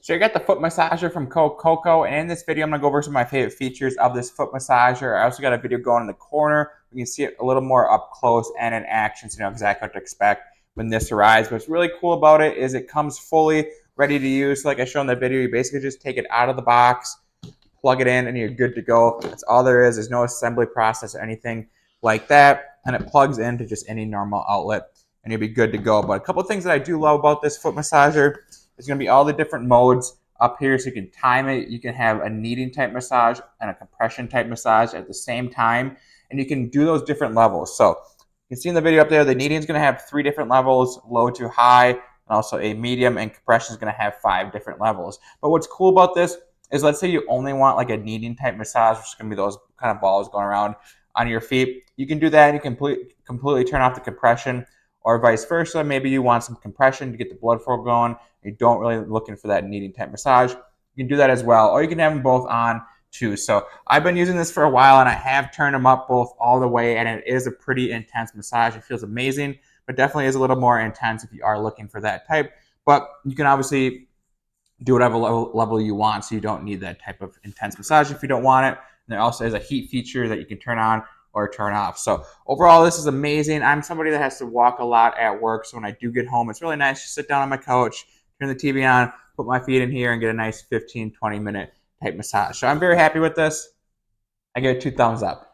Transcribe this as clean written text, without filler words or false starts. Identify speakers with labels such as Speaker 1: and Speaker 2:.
Speaker 1: So I got the foot massager from Coococo, and in this video I'm going to go over some of my favorite features of this foot massager. I also got a video going in the corner. You can see it a little more up close and in action, so you know exactly what to expect when this arrives. What's really cool about it is it comes fully ready to use. So like I showed in the video, you basically just take it out of the box, plug it in, and you're good to go. That's all there is. There's no assembly process or anything like that, and it plugs into just any normal outlet, and you'll be good to go. But a couple of things that I do love about this foot massager, there's going to be all the different modes up here, so you can time it. You can have a kneading type massage and a compression type massage at the same time, and you can do those different levels. So you can see in the video up there, the kneading is going to have 3 different levels, low to high, and also a medium, and compression is going to have 5 different levels. But what's cool about this is, let's say you only want like a kneading type massage, which is going to be those kind of balls going around on your feet. You can do that, and you can completely turn off the compression, or vice versa. Maybe you want some compression to get the blood flow going. You don't really looking for that kneading type massage. You can do that as well, or you can have them both on too. So I've been using this for a while, and I have turned them up both all the way, and it is a pretty intense massage. It feels amazing, but definitely is a little more intense if you are looking for that type. But you can obviously do whatever level you want, so you don't need that type of intense massage if you don't want it. And there also is a heat feature that you can turn on or turn off. So overall, this is amazing. I'm somebody that has to walk a lot at work, so when I do get home, it's really nice to sit down on my couch, turn the TV on, put my feet in here, and get a nice 15-20 minute type massage. So I'm very happy with this. I give it 2 thumbs up.